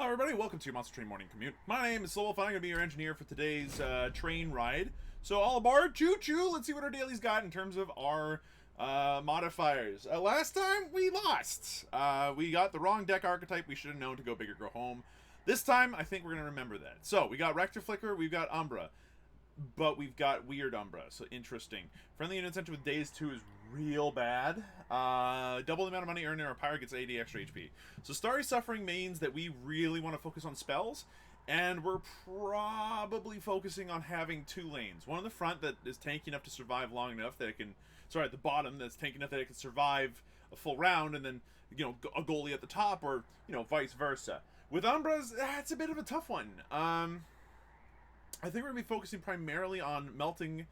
everybody, welcome to your Monster Train Morning Commute. My name is SlowWolf, and I'm going to be your engineer for today's train ride. So all aboard, choo-choo, let's see what our dailies got in terms of our modifiers. Last time, we lost. We got the wrong deck archetype. We should have known to go big or go home. This time, I think we're going to remember that. So, we got Rector Flicker, we've got Umbra. But we've got Weird Umbra, so interesting. Friendly units enter with Days 2 is real bad. Double the amount of money earned in our Pyre gets 80 extra HP. So Starry Suffering means that we really want to focus on spells, and we're probably focusing on having two lanes. One in the front that is tanky enough to survive long enough that it can... Sorry, at the bottom that's tanky enough that it can survive a full round, and then, you know, a goalie at the top, or, you know, vice versa. With Umbras, that's a bit of a tough one. I think we're going to be focusing primarily on melting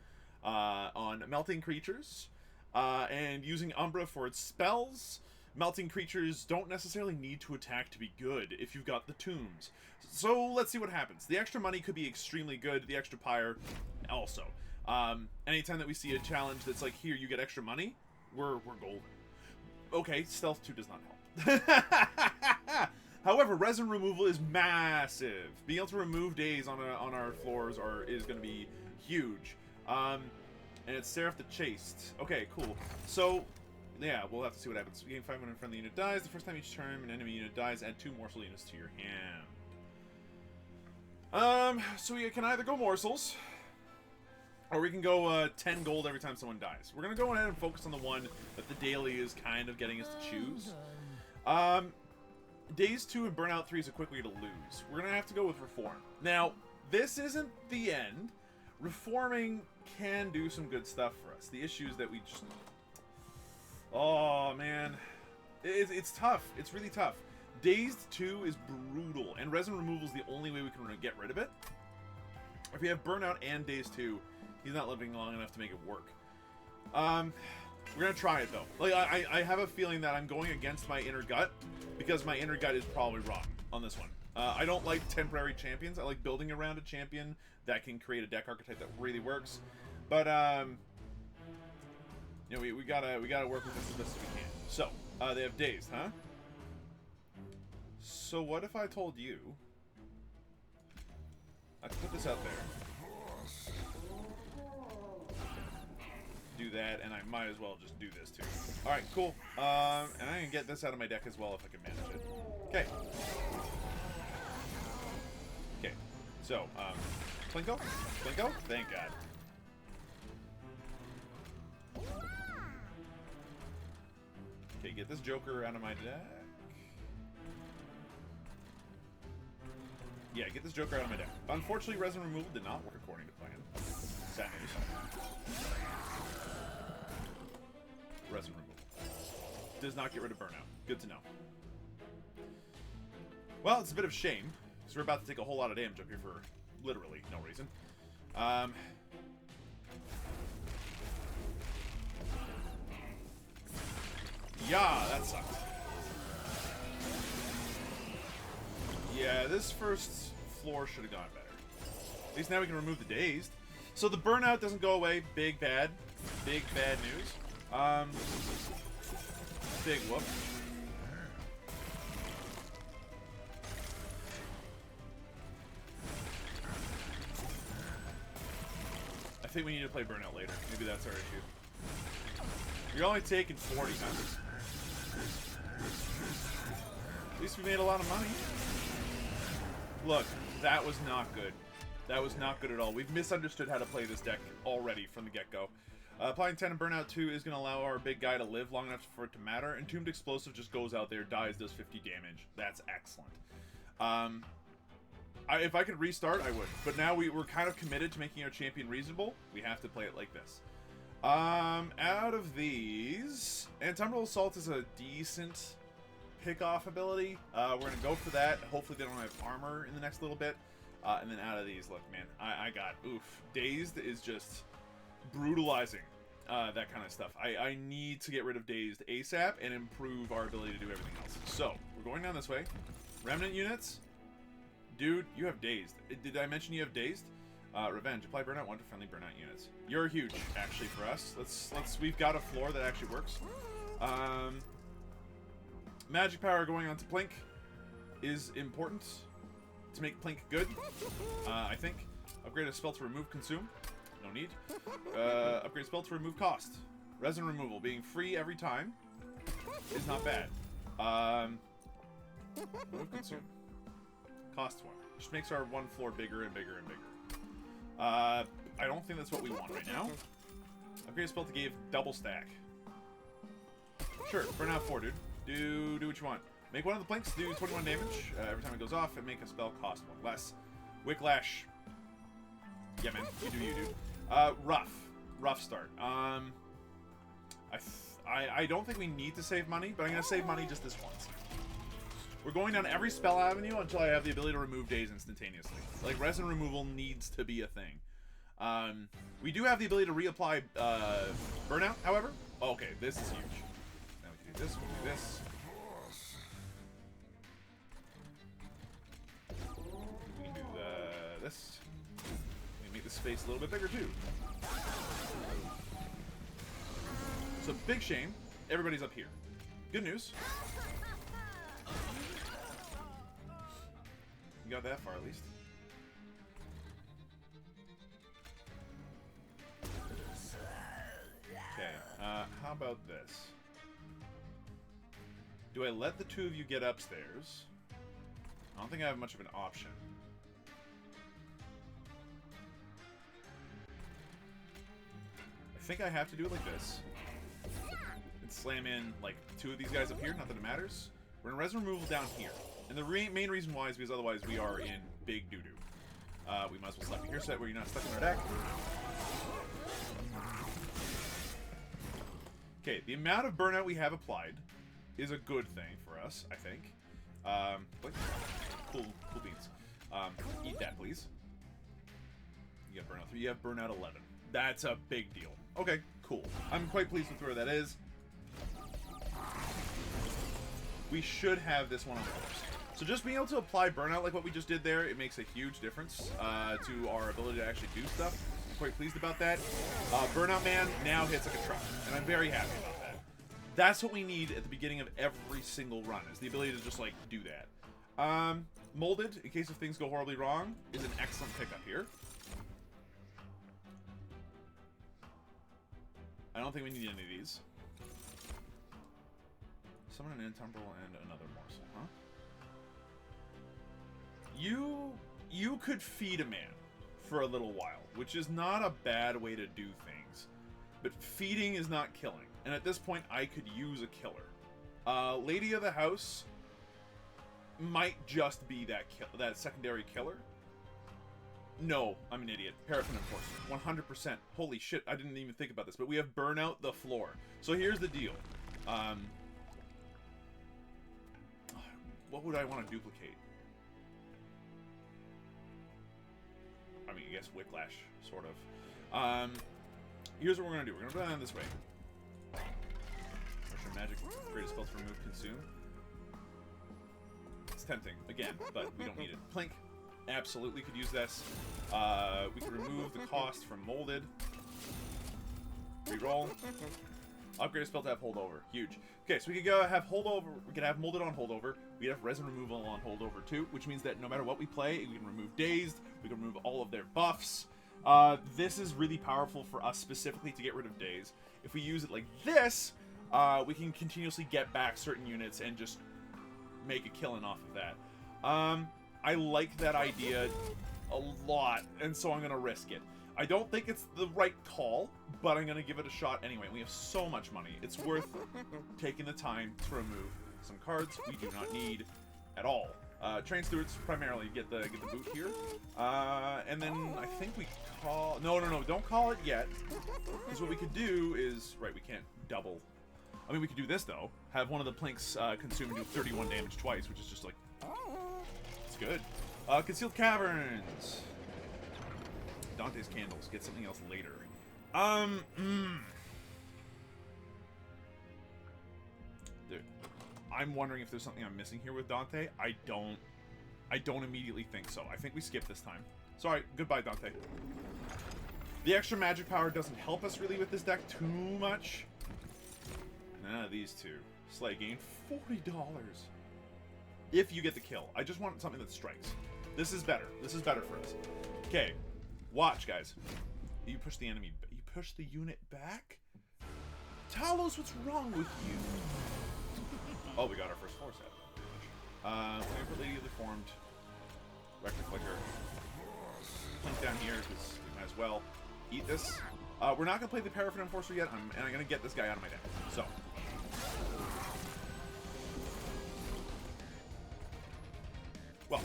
creatures, and using Umbra for its spells. Melting creatures don't necessarily need to attack to be good if you've got the tombs. So let's see what happens. The extra money could be extremely good, the extra pyre also. Anytime that we see a challenge that's like, here, you get extra money, we're golden. Okay, Stealth 2 does not help. However, resin removal is massive. Being able to remove days on our floors is going to be huge. And it's Seraph the Chaste. Okay, cool. So, yeah, we'll have to see what happens. Gain 500 friendly unit dies. The first time each turn an enemy unit dies, add 2 morsel units to your hand. So we can either go morsels, or we can go 10 gold every time someone dies. We're going to go ahead and focus on the one that the daily is kind of getting us to choose. Days 2 and Burnout 3 is a quick way to lose. We're going to have to go with Reform. Now, this isn't the end. Reforming can do some good stuff for us. The issue is that we just... Oh, man. It's tough. It's really tough. Dazed 2 is brutal, and resin removal is the only way we can get rid of it. If we have Burnout and Dazed 2, he's not living long enough to make it work. We're going to try it, though. Like, I have a feeling that I'm going against my inner gut, because my inner gut is probably wrong on this one. I don't like temporary champions. I like building around a champion that can create a deck archetype that really works. But, you know, we gotta work with this as best as we can. So, they have Dazed, huh? So what if I told you... I can put this out there. Do that, and I might as well just do this too. Alright, cool. And I can get this out of my deck as well if I can manage it. Okay. Okay. So, Plinko? Plinko? Thank God. Okay, get this Joker out of my deck. Yeah, get this Joker out of my deck. Unfortunately, resin removal did not work according to plan. Sad news. Resin removal. Does not get rid of Burnout. Good to know. Well, it's a bit of a shame, because we're about to take a whole lot of damage up here for literally no reason. Yeah, that sucks. Yeah, this first floor should have gone better. At least now we can remove the Dazed. So the Burnout doesn't go away. Big bad news. Big whoop. I think we need to play Burnout later. Maybe that's our issue. You're only taking 40, huh? At least we made a lot of money. Look, that was not good. That was not good at all. We've misunderstood how to play this deck already from the get-go. Applying 10 and Burnout 2 is going to allow our big guy to live long enough for it to matter. Entombed Explosive just goes out there, dies, does 50 damage. That's excellent. If I could restart, I would. But now we're kind of committed to making our champion reasonable. We have to play it like this. Out of these... Autumnal Assault is a decent pick-off ability. We're going to go for that. Hopefully they don't have armor in the next little bit. And then out of these, look, man, I got... Oof. Dazed is just brutalizing. That kind of stuff. I need to get rid of Dazed ASAP and improve our ability to do everything else. So, we're going down this way. Remnant units. Dude, you have Dazed. Did I mention you have Dazed? Revenge. Apply Burnout 1 to friendly Burnout units. You're huge, actually, for us. We've got a floor that actually works. Magic power going on to Plink. is important to make Plink good, I think. Upgrade a spell to remove consume. No need. Upgrade spell to remove cost. Resin removal. Being free every time is not bad. Remove consume. Cost 1. Just makes our one floor bigger and bigger and bigger. I don't think that's what we want right now. Upgrade a spell to give double stack. Sure, Burnout 4, dude. Do what you want. Make one of the Plinks do 21 damage every time it goes off, and make a spell cost 1 less. Wicklash. Yeah, man. You do you, dude. Rough start. I don't think we need to save money, but I'm going to save money just this once. We're going down every spell avenue until I have the ability to remove days instantaneously. Like, resin removal needs to be a thing. We do have the ability to reapply Burnout, however. Oh, okay, this is huge. Now we can do this, we can do this. We can do this. We can make this space a little bit bigger, too. So, big shame. Everybody's up here. Good news. You got that far, at least. Okay, how about this? Do I let the two of you get upstairs? I don't think I have much of an option. I think I have to do it like this. And slam in, like, two of these guys up here, not that it matters. We're in resin removal down here. And the main reason why is because otherwise we are in big doo-doo. We might as well slap you here set where you're not stuck in our deck. Okay, the amount of Burnout we have applied is a good thing for us, I think. Cool beans. Eat that, please. You got Burnout 3, you have Burnout 11. That's a big deal. Okay, cool. I'm quite pleased with where that is. We should have this one on first. So just being able to apply Burnout like what we just did there, it makes a huge difference to our ability to actually do stuff. I'm quite pleased about that. Burnout Man now hits like a truck, and I'm very happy about that. That's what we need at the beginning of every single run, is the ability to just, like, do that. Molded, in case if things go horribly wrong, is an excellent pickup here. I don't think we need any of these. Summon an intemporal and another morsel, huh? You could feed a man for a little while, which is not a bad way to do things. But feeding is not killing. And at this point, I could use a killer. Lady of the House might just be that secondary killer. No, I'm an idiot. Paraffin Enforcer, 100%. Holy shit, I didn't even think about this. But we have Burnout the floor. So here's the deal. What would I want to duplicate? I mean, I guess Wicklash, sort of. Here's what we're going to do. We're going to run down this way. Russian Magic, create a spell to remove consume. It's tempting, again, but we don't need it. Plink, absolutely could use this. We could remove the cost from Molded. Reroll. Upgrade a spell to have holdover. Huge. Okay, so we could go have holdover. We could have Molded on holdover. We have resin removal on holdover too, which means that no matter what we play, we can remove dazed. We can remove all of their buffs. This is really powerful for us specifically to get rid of daze. If we use it like this, we can continuously get back certain units and just make a killing off of that. I like that idea a lot, and so I'm gonna risk it. I don't think it's the right call, but I'm going to give it a shot anyway. We have so much money. It's worth taking the time to remove some cards we do not need at all. Train Stewards primarily get the boot here. And then I think we call... No, don't call it yet. Because what we could do is... Right, we can't double. I mean, we could do this, though. Have one of the Plinks consume and do 31 damage twice, which is just like... It's good. Concealed Caverns. Dante's Candles. Get something else later. I'm wondering if there's something I'm missing here with Dante. I don't immediately think so. I think we skip this time. Sorry. Goodbye, Dante. The extra magic power doesn't help us really with this deck too much. These two. Slay gain $40. if you get the kill. I just want something that strikes. This is better. This is better for us. Okay, watch, guys. You push the enemy. You push the unit back. Talos, what's wrong with you? Oh, we got our first force out. Put Lady of the Formed. Rector Flicker. Plink down here because we might as well eat this. We're not gonna play the Paraffin Enforcer yet, and I'm gonna get this guy out of my deck. So. Well,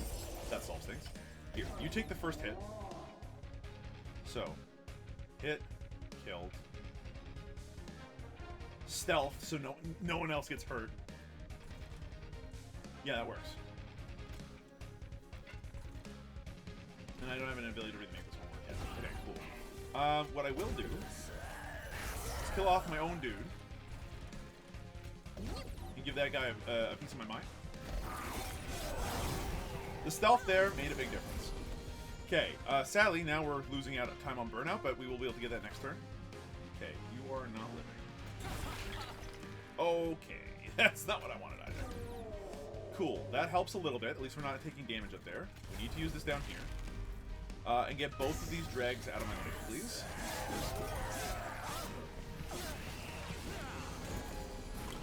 that solves things. Here, you take the first hit. So, hit, killed. Stealth, so no one else gets hurt. Yeah, that works. And I don't have an ability to really make this one work yet. Okay, cool. What I will do is kill off my own dude and give that guy a piece of my mind. The stealth there made a big difference. Okay, sadly, now we're losing out time on Burnout, but we will be able to get that next turn. Okay, you are not living. Okay, that's not what I wanted either. Cool, that helps a little bit. At least we're not taking damage up there. We need to use this down here. And get both of these dregs out of my way, please.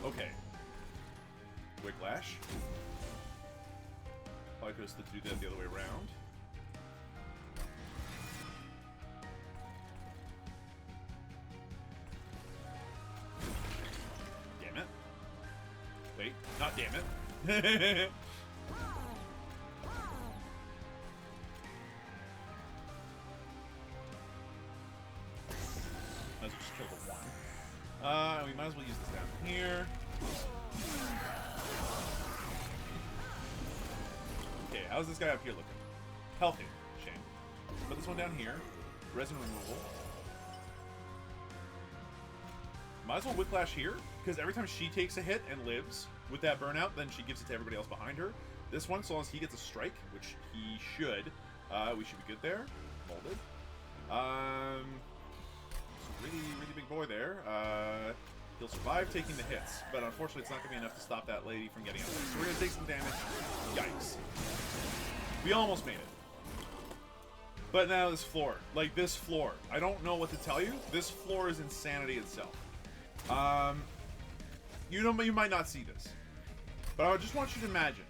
Okay. Whiplash. Probably could have to do that the other way around. Damn it. Wait, not damn it. Might as well just kill the one. We might as well use this down here. Okay, how's this guy up here looking? Healthy. Shame. Put this one down here. Resin removal. Might as well whiplash here, because every time she takes a hit and lives with that burnout, then she gives it to everybody else behind her. This one, so long as he gets a strike, which he should, we should be good there. Molded. Really, really big boy there. He'll survive taking the hits, but unfortunately it's not going to be enough to stop that lady from getting up there. So we're going to take some damage. Yikes. We almost made it. But now this floor. Like, this floor. I don't know what to tell you. This floor is insanity itself. You know, you might not see this. But I just want you to imagine.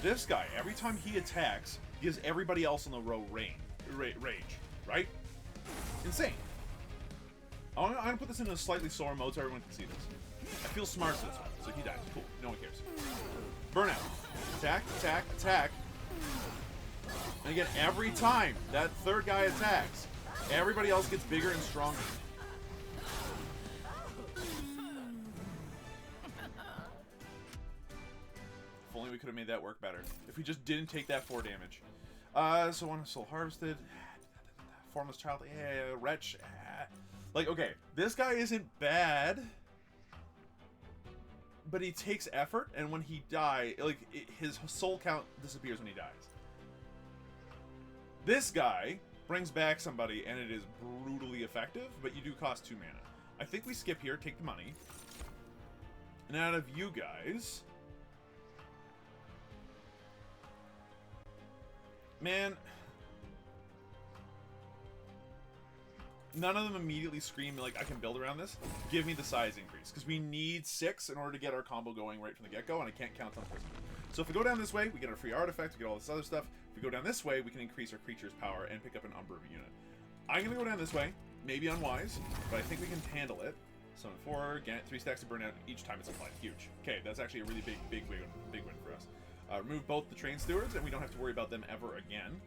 This guy, every time he attacks, gives everybody else in the row rage, right? Insane. I'm gonna put this in a slightly slower mode so everyone can see this. I feel smart for this one, so he dies. Cool. No one cares. Burnout. Attack, attack, attack. And again, every time that third guy attacks, everybody else gets bigger and stronger. If only we could have made that work better. If we just didn't take that 4 damage. So one soul harvested. Formless child. Yeah, wretch. Like, okay, this guy isn't bad, but he takes effort, and when he dies, like, his soul count disappears when he dies. This guy brings back somebody, and it is brutally effective, but you do cost 2 mana. I think we skip here, take the money. And out of you guys... Man... None of them immediately scream, like, I can build around this. Give me the size increase. Because we need 6 in order to get our combo going right from the get-go, and I can't count on the person. So if we go down this way, we get our free artifact, we get all this other stuff. If we go down this way, we can increase our creature's power and pick up an Umber unit. I'm going to go down this way. Maybe unwise, but I think we can handle it. Summon 4, get 3 stacks of burnout each time it's applied. Huge. Okay, that's actually a really big win for us. Remove both the train stewards, and we don't have to worry about them ever again.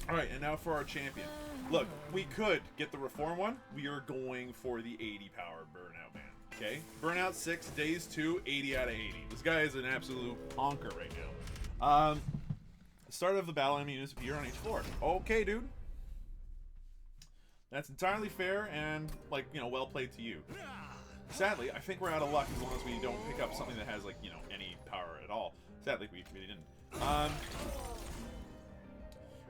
Alright, and now for our champion. Look, we could get the reform one. We are going for the 80 power Burnout Man. Okay? Burnout 6, days 2, 80 out of 80. This guy is an absolute honker right now. Start of the battle, enemy units appear on each floor. Okay, dude. That's entirely fair and, like, you know, well played to you. Sadly, I think we're out of luck as long as we don't pick up something that has, like, you know, any power at all. Sadly, we really didn't.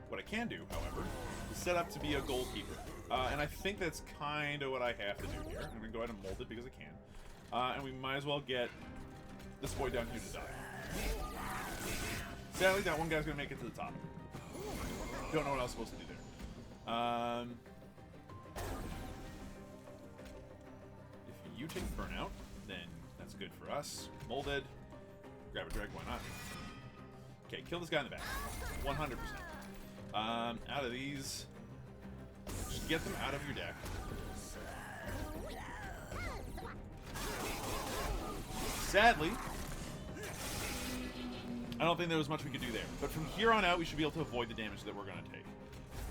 What I can do, however, is set up to be a goalkeeper. And I think that's kind of what I have to do here. I'm going to go ahead and mold it because I can. And we might as well get this boy down here to die. Sadly, that one guy's going to make it to the top. Don't know what I was supposed to do there. If you take Burnout, then that's good for us. Molded. Grab a drag, why not? Okay, kill this guy in the back. 100%. Out of these, just get them out of your deck. Sadly, I don't think there was much we could do there. But from here on out, we should be able to avoid the damage that we're going to take.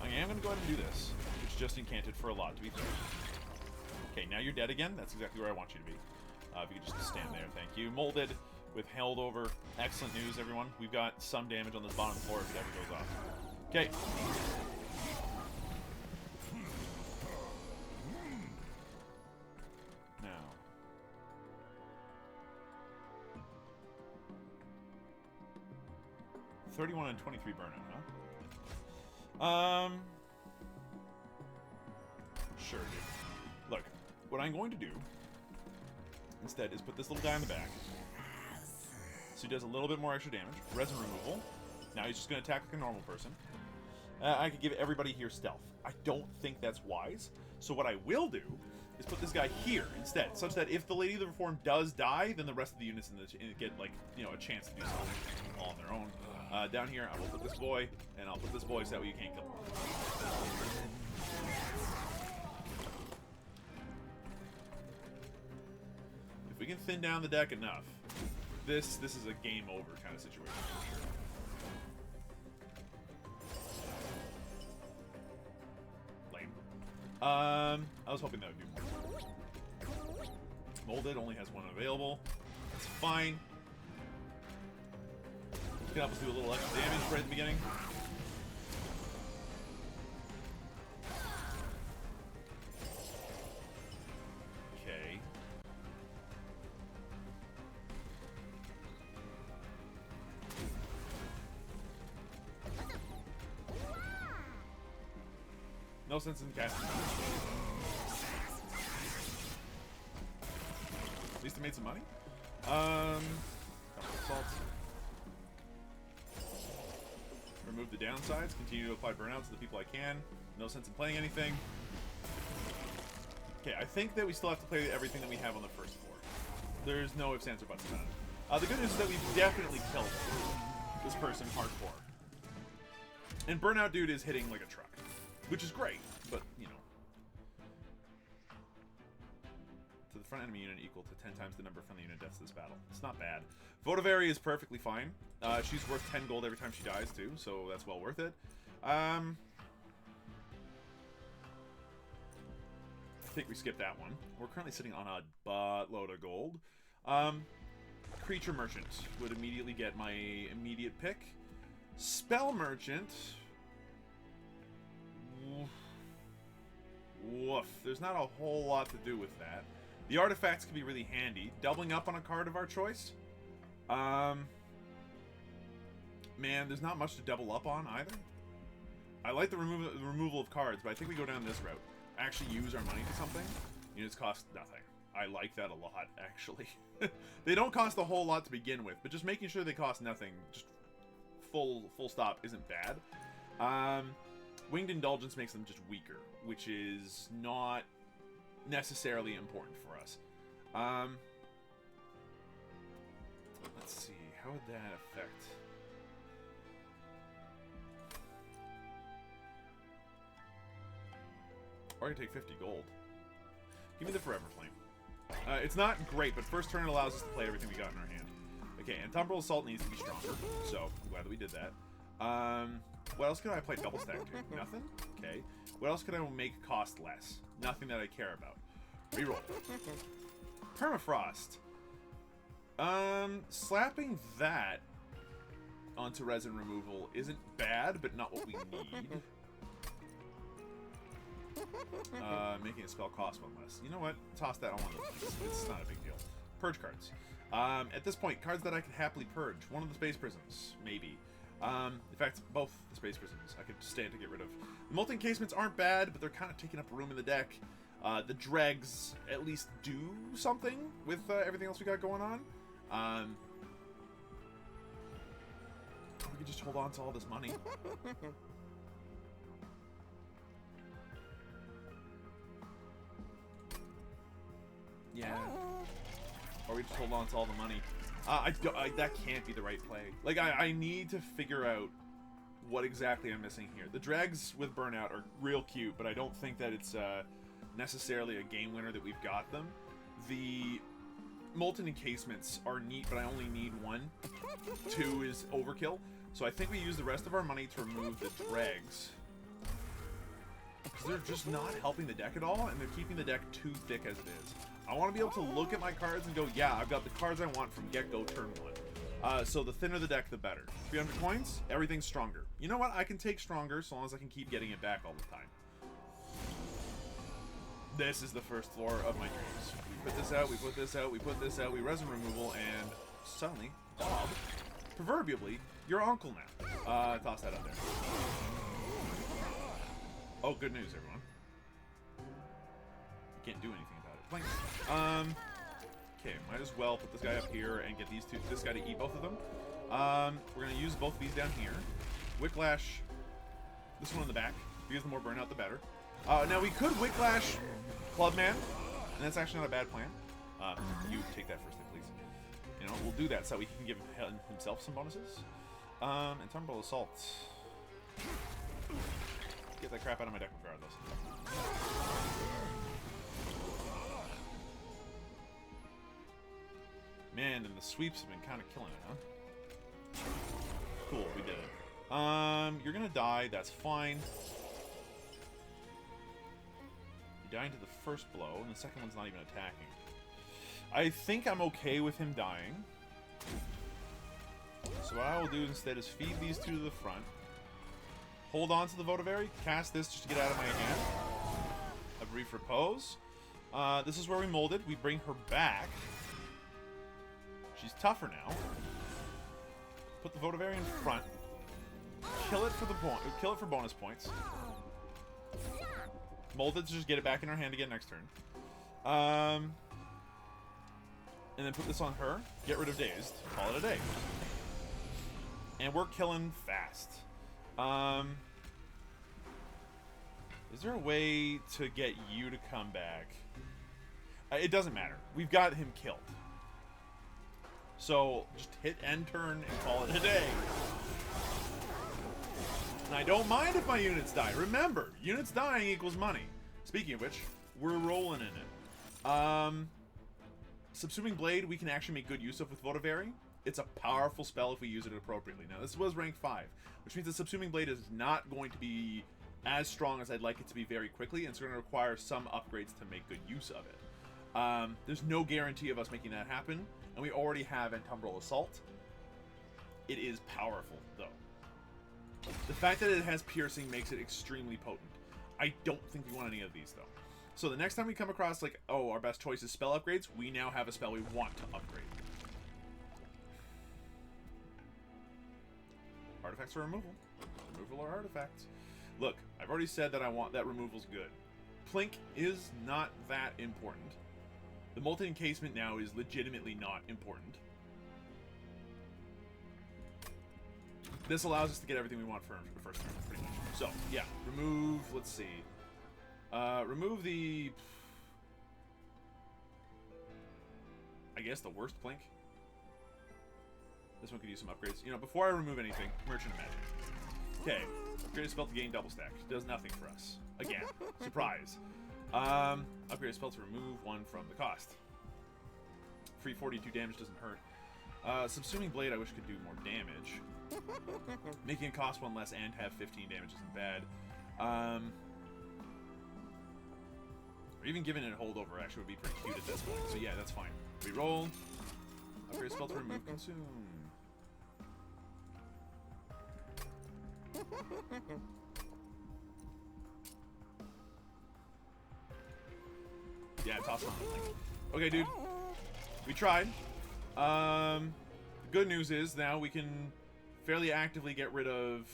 I am going to go ahead and do this. It's just incanted for a lot, to be fair. Okay, now you're dead again. That's exactly where I want you to be. If you could just stand there, thank you. Molded with held over. Excellent news, everyone. We've got some damage on this bottom floor if it ever goes off. Okay. Now. $31 and $23 burnout, huh? Sure, dude. Look, what I'm going to do instead is put this little guy in the back. So he does a little bit more extra damage. Resin removal. Now he's just going to attack like a normal person. I could give everybody here stealth. I don't think that's wise. So what I will do is put this guy here instead, such that if the Lady of the Reform does die, then the rest of the units get, like, you know, a chance to do something all on their own. Down here, I will put this boy, and I'll put this boy so that way you can't kill him. If we can thin down the deck enough, this is a game over kind of situation for sure. Lame. I was hoping that would do more. Molded only has one available. That's fine. It's gonna help us do a little extra damage right at the beginning. Okay. No sense in casting. At least it made some money. Couple assaults. Remove the downsides. Continue to apply burnout to the people I can. No sense in playing anything. Okay, I think that we still have to play everything that we have on the first floor. There's no ifs, ands, or buts about it. The good news is that we've definitely killed this person hardcore. And Burnout Dude is hitting like a truck, which is great, but, you know. To the front enemy unit equal to 10 times the number of friendly unit deaths this battle. It's not bad. Votivari is perfectly fine. She's worth 10 gold every time she dies, too, so that's well worth it. I think we skipped that one. We're currently sitting on a buttload of gold. Creature Merchant would immediately get my immediate pick. Spell Merchant... Woof. There's not a whole lot to do with that. The artifacts can be really handy. Doubling up on a card of our choice. Man, there's not much to double up on either. I like the removal of cards, but I think we go down this route. Actually use our money to something. Units cost nothing. I like that a lot, actually. They don't cost a whole lot to begin with, but just making sure they cost nothing, just full stop, isn't bad. Winged Indulgence makes them just weaker, which is not necessarily important for us. Let's see, how would that affect? Or I can take 50 gold. Give me the Forever Flame. It's not great, but first turn allows us to play everything we got in our hand. Okay, and Temporal Assault needs to be stronger, so I'm glad that we did that. What else could I play double stack to? Nothing? Okay. What else could I make cost less? Nothing that I care about. Reroll. Permafrost. Slapping that onto resin removal isn't bad, but not what we need. Making a spell cost one less. You know what? Toss that on one of those. It's not a big deal. Purge cards. At this point, cards that I could happily purge. One of the Space Prisms, maybe. In fact, both the Space Prisons I could stand to get rid of. The molten casements aren't bad, but they're kind of taking up room in the deck. The dregs at least do something with everything else we got going on. We could just hold on to all this money. Yeah. Or we just hold on to all the money. That can't be the right play. Like, I need to figure out what exactly I'm missing here. The dregs with Burnout are real cute, but I don't think that it's necessarily a game winner that we've got them. The molten encasements are neat, but I only need one. 2 is overkill. So I think we use the rest of our money to remove the dregs. Because they're just not helping the deck at all, and they're keeping the deck too thick as it is. I want to be able to look at my cards and go, yeah, I've got the cards I want from get-go turn 1. So the thinner the deck, the better. 300 coins, everything's stronger. You know what? I can take stronger so long as I can keep getting it back all the time. This is the first floor of my dreams. We put this out, we put this out, we put this out, we resin removal, and suddenly, Bob, proverbially, your uncle now. Toss that out there. Oh, good news, everyone. You can't do anything about it. Blank. Okay, might as well put this guy up here and get this guy to eat both of them. We're gonna use both of these down here. Whiplash this one in the back, because the more burnout, the better. Now we could Whiplash Clubman, and that's actually not a bad plan. You take that first, please. You know, we'll do that so we can give himself some bonuses. And Tumble Assault. Get that crap out of my deck regardless. Man, and the sweeps have been kind of killing it, huh? Cool, we did it. You're gonna die, that's fine. You're dying to the first blow, and the second one's not even attacking. I think I'm okay with him dying. So what I will do instead is feed these 2 to the front. Hold on to the Votivary, cast this just to get out of my hand. A brief repose. This is where we molded. We bring her back. She's tougher now. Put the Votivary in front. Kill it for bonus points. Molded to just get it back in her hand again next turn. And then put this on her. Get rid of Dazed. Call it a day. And we're killing fast. Is there a way to get you to come back? It doesn't matter. We've got him killed. So, just hit end turn and call it a day. And I don't mind if my units die. Remember, units dying equals money. Speaking of which, we're rolling in it. Subsuming Blade, we can actually make good use of with Votivary. It's a powerful spell if we use it appropriately. Now, this was rank 5, which means the Subsuming Blade is not going to be as strong as I'd like it to be very quickly, and it's going to require some upgrades to make good use of it. There's no guarantee of us making that happen, and we already have Entumbrel Assault. It is powerful, though. The fact that it has Piercing makes it extremely potent. I don't think we want any of these, though. So the next time we come across, like, oh, our best choice is spell upgrades, we now have a spell we want to upgrade. Artifacts or removal. Removal or artifacts. Look, I've already said that I want that removal's good. Plink is not that important. The Molten Encasement now is legitimately not important. This allows us to get everything we want for the first turn, pretty much. So, yeah, remove, let's see. Remove the... I guess the worst Plink. This one could use some upgrades. You know, before I remove anything, Merchant of Magic. Okay, upgrade a spell to gain double stack. Does nothing for us. Again, surprise. Upgrade a spell to remove 1 from the cost. Free 42 damage doesn't hurt. Subsuming Blade I wish could do more damage. Making it cost 1 less and have 15 damage isn't bad. Or even giving it a holdover actually would be pretty cute at this point. So yeah, that's fine. Reroll. Upgrade a spell to remove consume. Yeah, toss on. Okay, dude. We tried. The good news is now we can fairly actively get rid of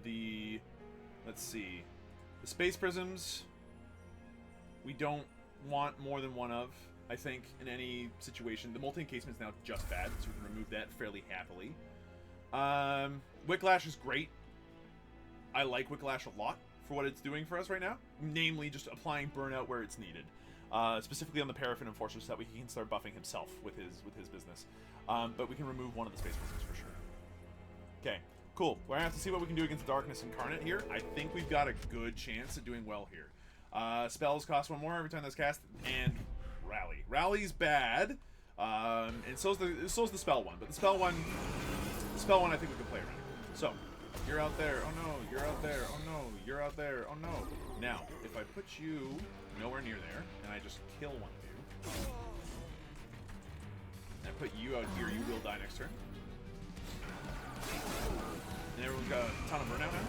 the... Let's see. The space prisms, we don't want more than one of, I think, in any situation. The multi-encasement is now just bad, so we can remove that fairly happily. Whiplash is great. I like Whiplash a lot for what it's doing for us right now. Namely, just applying Burnout where it's needed. Specifically on the Paraffin Enforcer so that he can start buffing himself with his business. But we can remove one of the space prisms for sure. Okay, cool. We're gonna have to see what we can do against Darkness Incarnate here. I think we've got a good chance at doing well here. Spells cost one more every time that's cast, and Rally. Rally's bad, and so's the spell one. But the spell one I think we can play around. So, you're out there. Oh no, you're out there. Oh no, you're out there. Oh no. Now, if I put you nowhere near there, and I just kill one of you, and I put you out here, you will die next turn. And everyone's got a ton of burnout now.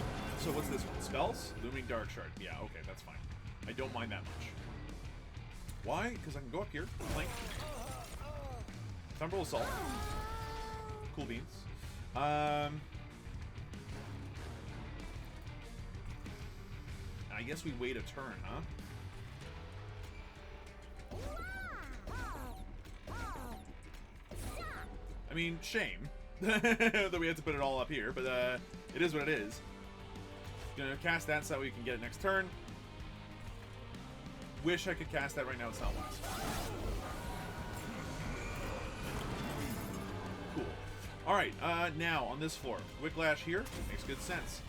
So what's this one? Spells? Looming Dark Shard. Yeah, okay, that's fine. I don't mind that much. Why? Because I can go up here, flank. Thunderbolt Assault. Cool beans. I guess we wait a turn, huh? I mean, shame that we had to put it all up here, but it is what it is. Gonna cast that so that we can get it next turn. Wish I could cast that right now. It's not wise. Cool. All right. Now on this floor, Whiplash here makes good sense.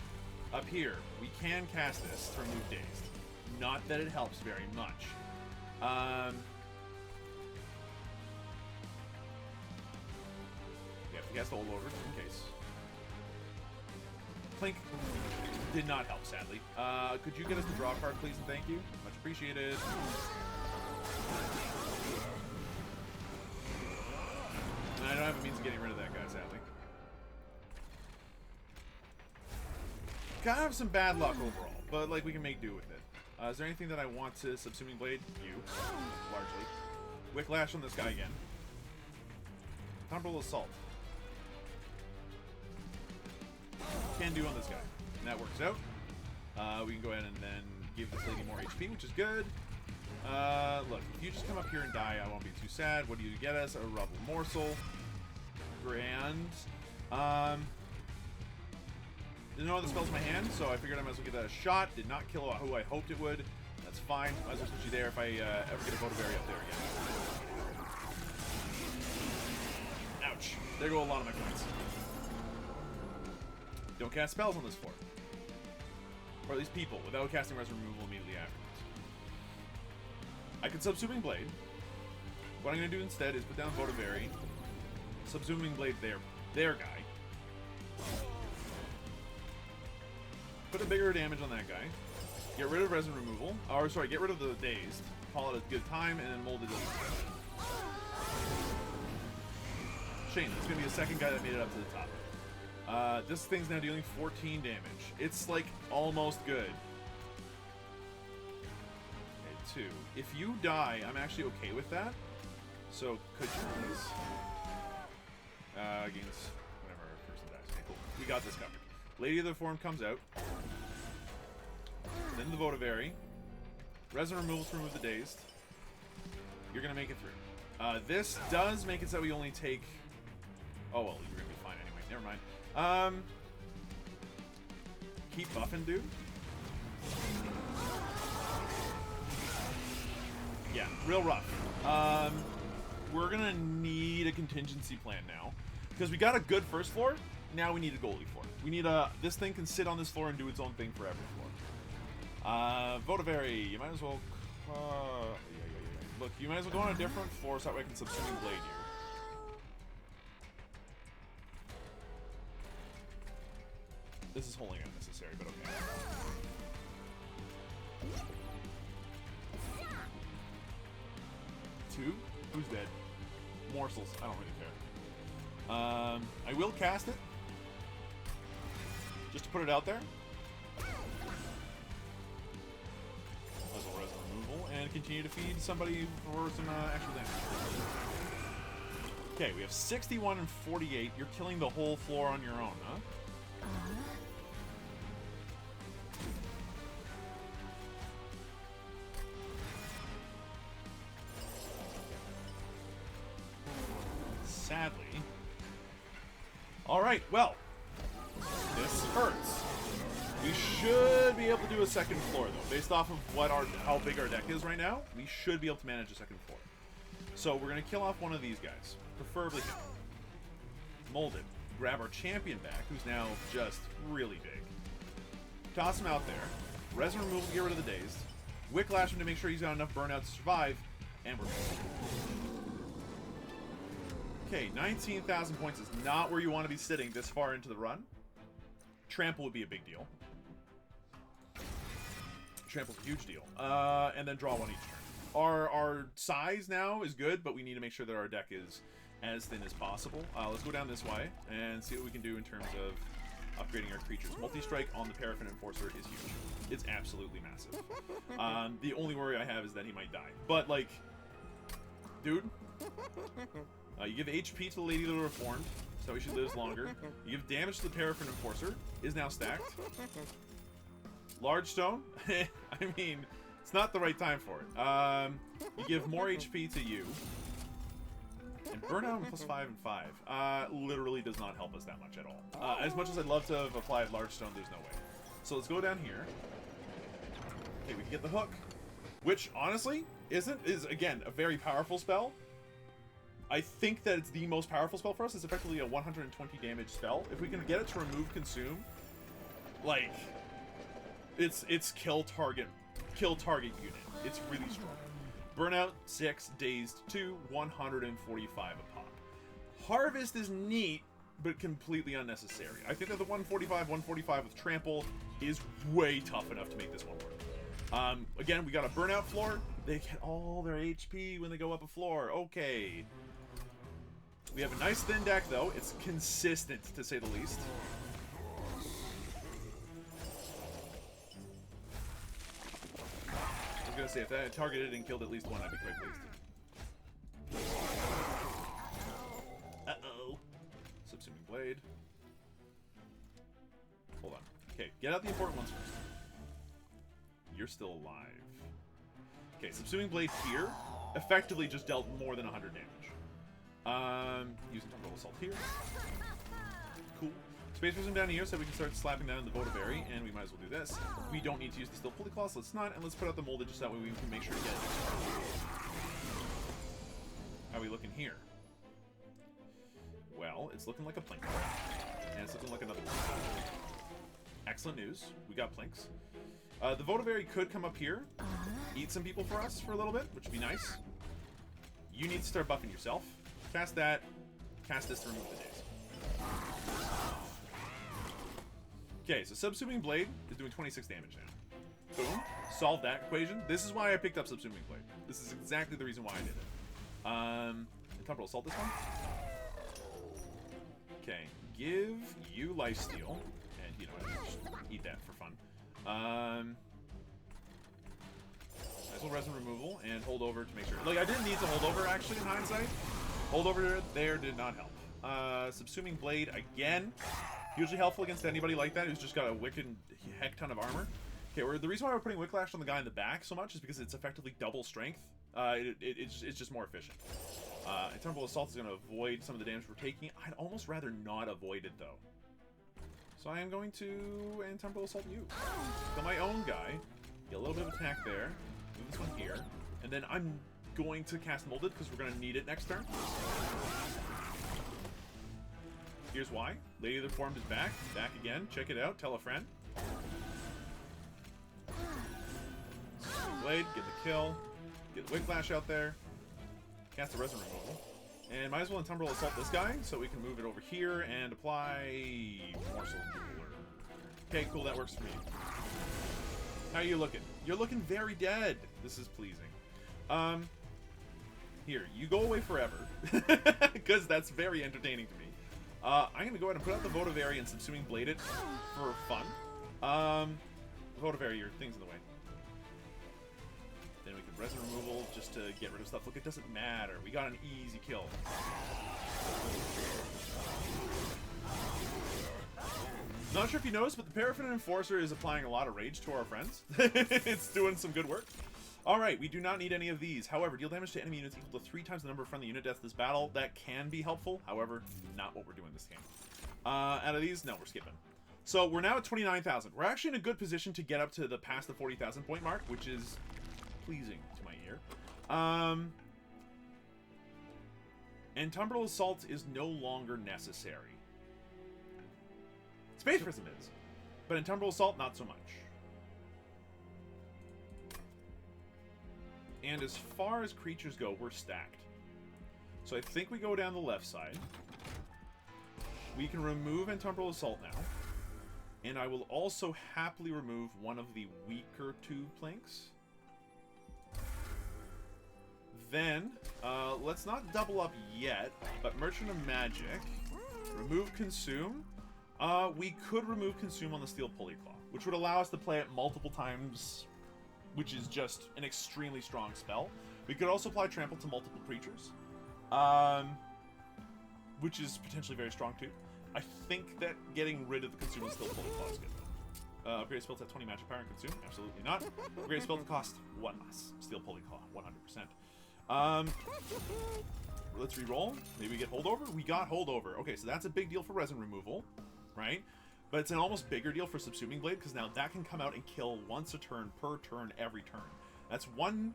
Up here, we can cast this to remove Dazed. Not that it helps very much. We have to cast the Old Order just in case. Clink did not help, sadly. Could you get us the draw card, please, and thank you? Much appreciated. And I don't have a means of getting rid of that guy, sadly. Kind of some bad luck overall, but like we can make do with it. Is there anything that I want to Subsuming Blade? You, largely. Whiplash on this guy again. Thunderbolt Assault. Can do on this guy. And that works out. We can go ahead and then give this lady more HP, which is good. Look, if you just come up here and die, I won't be too sad. What do you get us? A Rubble Morsel. Grand. Didn't know the spell's in my hand, so I figured I might as well give that a shot. Did not kill who I hoped it would. That's fine. Might as well switch you there if I ever get a Votivary up there again. Ouch. There go a lot of my points. Don't cast spells on this floor. Or at least people, without casting res removal immediately afterwards. I could Subsuming Blade. What I'm going to do instead is put down Votivary. Subsuming Blade their guy. Put a bigger damage on that guy. Get rid of resin removal. Or, sorry, get rid of the Dazed. Call it a good time, and then mold it in. Shane, there's going to be a second guy that made it up to the top. This thing's now dealing 14 damage. It's, like, almost good. Okay, 2. If you die, I'm actually okay with that. So, could you please? Against whenever a person dies. Okay, cool. We got this covered. Lady of the Form comes out. Then the Votivary. Resin removal to remove the Dazed. You're going to make it through. This does make it so we only take... Oh, well, you're going to be fine anyway. Never mind. Keep buffing, dude. Yeah, real rough. We're going to need a contingency plan now. Because we got a good first floor. Now we need a goalie floor. We need a... This thing can sit on this floor and do its own thing for every floor. Votivary, you might as well... Look, you might as well go on a different floor so that way I can Subsuming Blade you. This is wholly unnecessary, but okay. Two? Who's dead? Morsels. I don't really care. I will cast it. Just to put it out there. Muzzle resin removal. And continue to feed somebody for some extra damage. Okay, we have 61 and 48. You're killing the whole floor on your own, huh? Sadly. Alright, well. This hurts. We should be able to do a second floor, though. Based off of how big our deck is right now, we should be able to manage a second floor. So we're going to kill off one of these guys. Preferably him. Molded. Grab our champion back, who's now just really big. Toss him out there. Resin removal, get rid of the dazed. Wicklash him to make sure he's got enough burnout to survive. And we're good. Okay, 19,000 points is not where you want to be sitting this far into the run. Trample would be a big deal. Trample's a huge deal. And then draw one each turn. Our size now is good, but we need to make sure that our deck is as thin as possible. Let's go down this way and see what we can do in terms of upgrading our creatures. Multi-strike on the Paraffin Enforcer is huge. It's absolutely massive. The only worry I have is that he might die. But, like, dude, you give HP to the Lady of the Reformed, so she lives longer. You give damage to the Paraffin Enforcer, is now stacked. Large Stone, I mean, it's not the right time for it. You give more HP to you. And Burnout plus 5 and 5 literally does not help us that much at all. As much as I'd love to have applied Large Stone, there's no way. So let's go down here. Okay, we can get the hook, which honestly is again a very powerful spell. I think that it's the most powerful spell for us. It's effectively a 120 damage spell. If we can get it to remove consume, like it's kill target unit. It's really strong. Burnout 6, dazed 2, 145 a pop. Harvest is neat, but completely unnecessary. I think that the 145 with trample is way tough enough to make this one work. Again, we got a burnout floor. They get all their HP when they go up a floor. Okay. We have a nice thin deck, though. It's consistent, to say the least. I was gonna say, if that had targeted and killed at least one, I'd be quite pleased. Uh-oh. Subsuming Blade. Hold on. Okay, get out the important ones first. You're still alive. Okay, Subsuming Blade here effectively just dealt more than 100 damage. Using Temporal Assault here. Cool. Space Prism down here so we can start slapping down the Votaberry, and we might as well do this. We don't need to use the Steel Pulley Claw, so let's not, and let's put out the Molded just that way we can make sure to get it. How are we looking here? Well, it's looking like a Plink. And it's looking like another one. Excellent news. We got Plinks. The Votaberry could come up here, eat some people for us for a little bit, which would be nice. You need to start buffing yourself. Cast that. Cast this to remove the daze. Okay, so Subsuming Blade is doing 26 damage now. Boom. Solve that equation. This is why I picked up Subsuming Blade. This is exactly the reason why I did it. Temporal Assault this one. Okay, give you Lifesteal. And, you know, just eat that for fun. Nice little resin removal and hold over to make sure. Like, I didn't need to hold over, actually, in hindsight. Hold over there did not help. Subsuming Blade, again. Hugely helpful against anybody like that who's just got a wicked heck ton of armor. Okay, the reason why we're putting Wicklash on the guy in the back so much is because it's effectively double strength. It's just more efficient. And Temporal Assault is going to avoid some of the damage we're taking. I'd almost rather not avoid it, though. So I am going to Temporal Assault you. Kill my own guy. Get a little bit of attack there. Move this one here. And then I'm going to cast Molded because we're going to need it next turn. Here's why. Lady of the Reformed is back. Back again. Check it out. Tell a friend. Blade. Get the kill. Get the Wicklash out there. Cast the Resin Removal. And might as well Temporal Assault this guy so we can move it over here and apply Morsel Cooler. Okay, cool. That works for me. How are you looking? You're looking very dead. This is pleasing. Here, you go away forever. Because that's very entertaining to me. I'm going to go ahead and put out the Votaberry and Subsuming Blade it for fun. Votaberry, your thing's in the way. Then we can resin removal just to get rid of stuff. Look, it doesn't matter. We got an easy kill. Not sure if you noticed, but the Paraffin Enforcer is applying a lot of rage to our friends. It's doing some good work. Alright, we do not need any of these. However, deal damage to enemy units equal to 3 times the number of friendly unit deaths this battle. That can be helpful. However, not what we're doing this game. Out of these, no, we're skipping. So we're now at 29,000. We're actually in a good position to get up to the past the 40,000 point mark, which is pleasing to my ear. And Tumbrel Assault is no longer necessary. Space Prism is, but in Tumbrel Assault, not so much. And as far as creatures go, we're stacked. So I think we go down the left side. We can remove Tumbrel Assault now. And I will also happily remove one of the weaker 2 planks. Then, let's not double up yet, but Merchant of Magic, remove Consume. We could remove Consume on the Steel Pulley Claw, which would allow us to play it multiple times, which is just an extremely strong spell. We could also apply Trample to multiple creatures, which is potentially very strong too. I think that getting rid of the Consume and Steel Pulley Claw is good though. Upgrade spell to have 20 magic power and Consume? Absolutely not. Upgrade spell to cost 1 less. Steel Pulley Claw, 100%. Let's re-roll. Maybe we get Holdover? We got Holdover. Okay, so that's a big deal for resin removal, right? But it's an almost bigger deal for Subsuming Blade, because now that can come out and kill once a turn per turn every turn. That's 1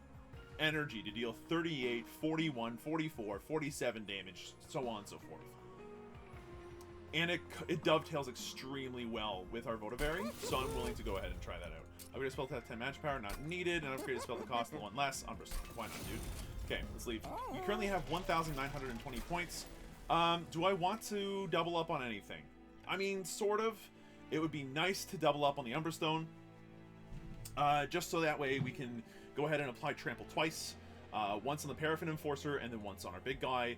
energy to deal 38, 41, 44, 47 damage, so on and so forth. And it dovetails extremely well with our Votavary, so I'm willing to go ahead and try that out. Upgrade a spell to have 10 magic power, not needed, and upgrade a spell to cost 1 less. Why not, dude? Okay, let's leave. We currently have 1,920 points. Do I want to double up on anything? I mean, sort of. It would be nice to double up on the Umberstone, just so that way we can go ahead and apply Trample twice. Once on the Paraffin Enforcer, and then once on our big guy.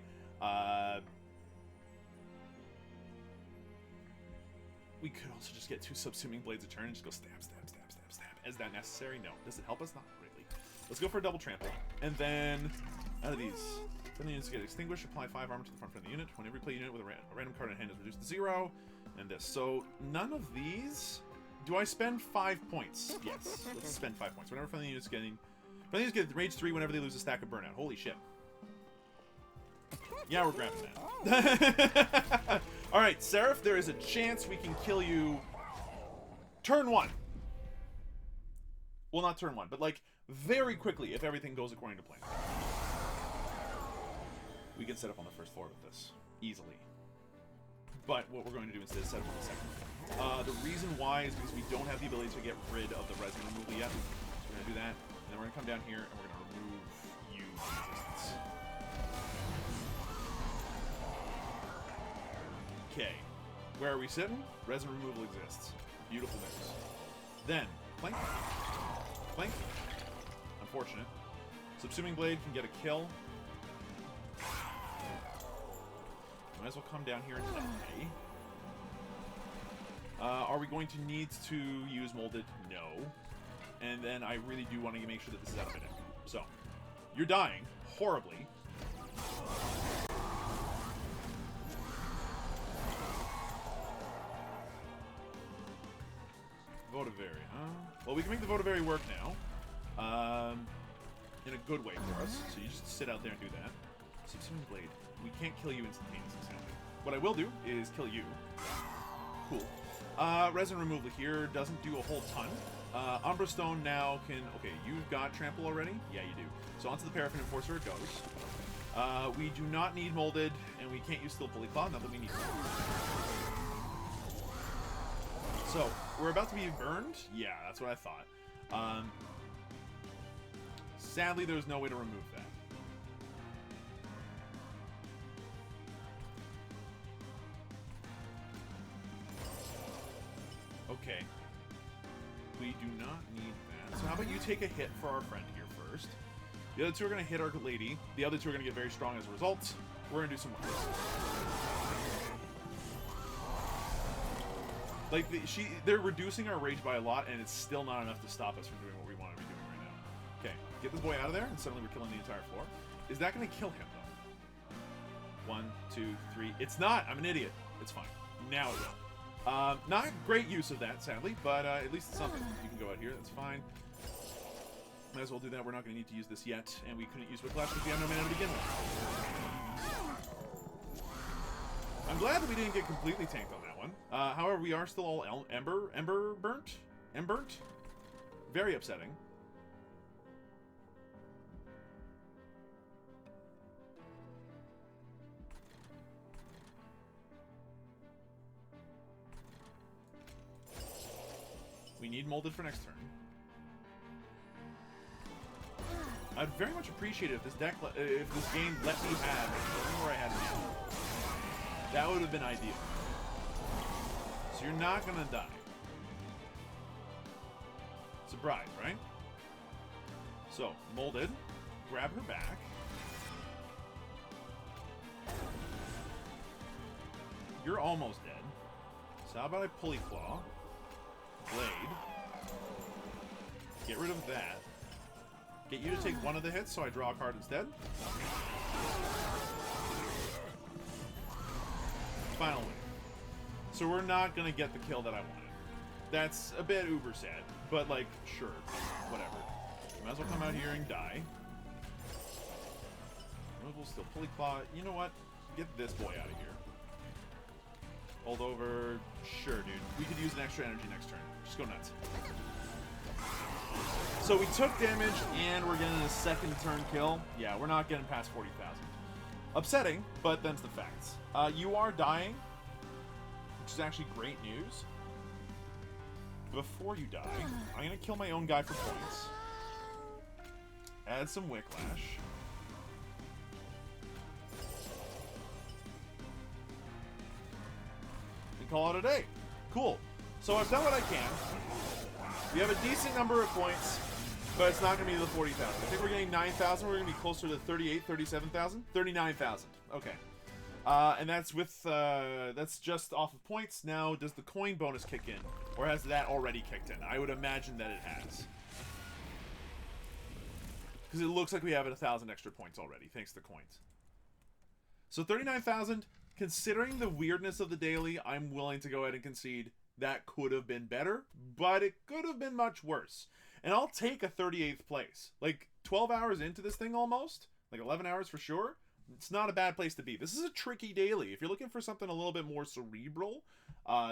We could also just get 2 Subsuming Blades a turn and just go stab, stab, stab, stab, stab. Is that necessary? No. Does it help us? Not really. Let's go for a double trample. And then, out of these, friendly units get extinguished, apply 5 armor to the front friendly unit. When every play unit with a random card in hand is reduced to 0. And this. So, none of these... Do I spend 5 points? Yes. Let's spend 5 points. Whenever friendly units getting... Friendly units get Rage 3 whenever they lose a stack of Burnout. Holy shit. Yeah, we're grabbing that. Alright, Seraph, there is a chance we can kill you turn 1. Well, not turn 1, but like very quickly if everything goes according to plan. We can set up on the first floor with this easily. But what we're going to do instead is set up on the second floor. The reason why is because we don't have the ability to get rid of the resin removal yet. So we're going to do that, and then we're going to come down here and we're going to remove you from existence. Okay, where are we sitting? Resin removal exists. Beautiful mix. Then, Clank. Clank. Unfortunate. Subsuming Blade can get a kill. Might as well come down here and die. Are we going to need to use Molded? No. And then I really do want to make sure that this is out of it. So, you're dying horribly. Votavary, huh? Well, we can make the Votavary work now. In a good way for us. So you just sit out there and do that. Subsuming Blade. We can't kill you instantaneously, sadly. What I will do is kill you. Cool. Resin removal here doesn't do a whole ton. Umberstone now can... Okay, you've got Trample already? Yeah, you do. So onto the Paraffin Enforcer it goes. We do not need Molded, and we can't use Steel Pulley Claw, not that we need to. So, we're about to be burned? Yeah, that's what I thought. Sadly, there's no way to remove that. Okay. We do not need that. So how about you take a hit for our friend here first. The other 2 are going to hit our lady. The other 2 are going to get very strong as a result. We're going to do some work. Like, they're reducing our rage by a lot, and it's still not enough to stop us from doing what we want to be doing right now. Okay, get this boy out of there, and suddenly we're killing the entire floor. Is that going to kill him, though? 1, 2, 3. It's not. I'm an idiot. It's fine. Now it will. Not great use of that, sadly, but at least it's something. You can go out here. That's fine. Might as well do that. We're not going to need to use this yet, and we couldn't use Whiplash because we have no mana to begin with. I'm glad that we didn't get completely tanked on that one. However, we are still all ember burnt. Very upsetting. We need molded for next turn. I'd very much appreciate it if this deck, if this game let me have where I had it. That would have been ideal. So you're not gonna die. Surprise, right? So molded, grab her back. You're almost dead. So how about I pulley claw? Blade. Get rid of that. Get you to take one of the hits, so I draw a card instead. Final win. So we're not gonna get the kill that I wanted. That's a bit uber sad, but like, sure, whatever. Might as well come out here and die. We'll still pulley claw. You know what? Get this boy out of here. Hold over. Sure, dude. We could use an extra energy next turn. Just go nuts. So we took damage, and we're getting a second turn kill. Yeah, we're not getting past 40,000. Upsetting, but them's the facts. You are dying, which is actually great news. Before you die, I'm going to kill my own guy for points. Add some Whiplash. And call it a day. Cool. So I've done what I can. We have a decent number of points, but it's not going to be the 40,000. I think we're getting 9,000. We're going to be closer to 38, 37,000? 39,000. Okay. And that's with, that's just off of points. Now, does the coin bonus kick in? Or has that already kicked in? I would imagine that it has. Because it looks like we have 1,000 extra points already, thanks to coins. So 39,000, considering the weirdness of the daily, I'm willing to go ahead and concede that could have been better, but it could have been much worse. And I'll take a 38th place. Like, 12 hours into this thing almost, like 11 hours for sure, it's not a bad place to be. This is a tricky daily. If you're looking for something a little bit more cerebral,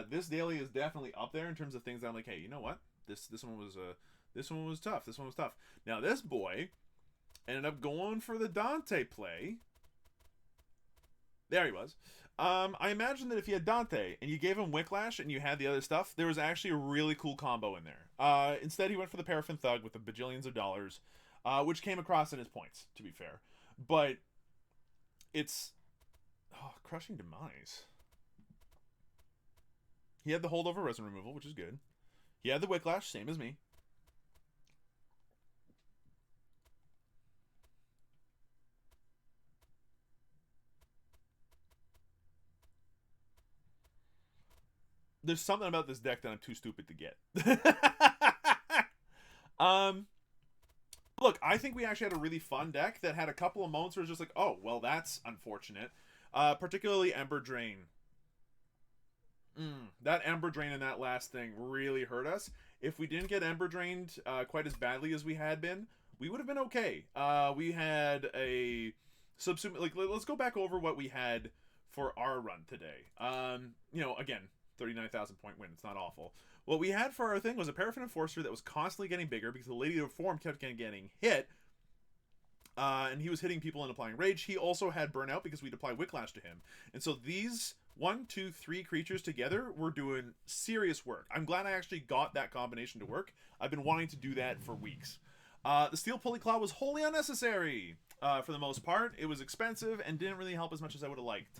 this daily is definitely up there in terms of things that I'm like, hey, you know what? This one was tough. This one was tough. Now, this boy ended up going for the Dante play. There he was. I imagine that if you had Dante and you gave him Whiplash and you had the other stuff, there was actually a really cool combo in there. Instead, he went for the Paraffin Thug with the bajillions of dollars, which came across in his points, to be fair. But it's... Oh, Crushing Demise. He had the holdover resin removal, which is good. He had the Whiplash, same as me. There's something about this deck that I'm too stupid to get. Look, I think we actually had a really fun deck that had a couple of moments where it's just like, oh, well, that's unfortunate. Particularly Ember Drain. That Ember Drain in that last thing really hurt us. If we didn't get Ember Drained quite as badly as we had been, we would have been okay. We had a subsume... Like, let's go back over what we had for our run today. You know, again... 39,000 point win. It's not awful. What we had for our thing was a Paraffin Enforcer that was constantly getting bigger because the Lady of Form kept getting hit. And he was hitting people and applying rage. He also had Burnout because we'd apply Whiplash to him. And so these 1, 2, 3 creatures together were doing serious work. I'm glad I actually got that combination to work. I've been wanting to do that for weeks. The Steel Pulley Claw was wholly unnecessary for the most part. It was expensive and didn't really help as much as I would have liked.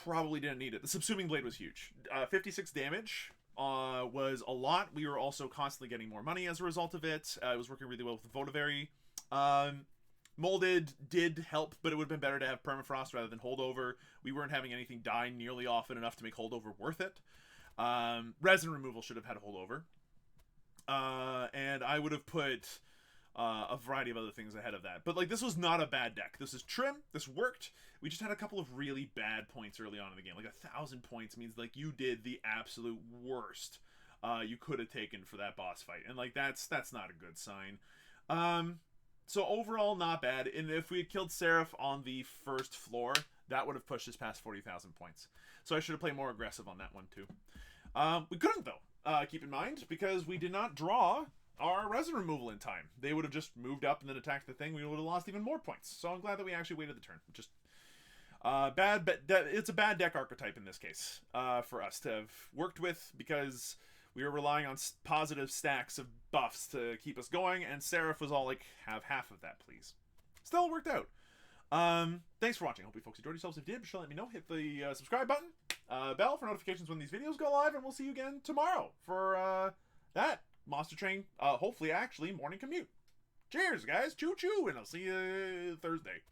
Probably didn't need it. The Subsuming Blade was huge. 56 damage was a lot. We were also constantly getting more money as a result of it. It was working really well with the Votavary. Molded did help, but it would have been better to have Permafrost rather than Holdover. We weren't having anything die nearly often enough to make Holdover worth it. Resin Removal should have had Holdover. And I would have put a variety of other things ahead of that. But like, this was not a bad deck. This is trim. This worked. We just had a couple of really bad points early on in the game. Like 1,000 points means like you did the absolute worst you could have taken for that boss fight, and like that's not a good sign. So overall, not bad. And if we had killed Seraph on the first floor, that would have pushed us past 40,000 points. So I should have played more aggressive on that one too. We couldn't though. Keep in mind, because we did not draw our resin removal in time. They would have just moved up and then attacked the thing. We would have lost even more points. So I'm glad that we actually waited the turn. Just bad, but it's a bad deck archetype in this case for us to have worked with, because we were relying on positive stacks of buffs to keep us going, and Seraph was all like, have half of that, please. Still worked out. Thanks for watching. Hope you folks enjoyed yourselves. If you did, be sure to let me know. Hit the subscribe button, bell for notifications when these videos go live, and we'll see you again tomorrow for that Monster Train, hopefully actually morning commute. Cheers, guys. Choo-choo, and I'll see you Thursday.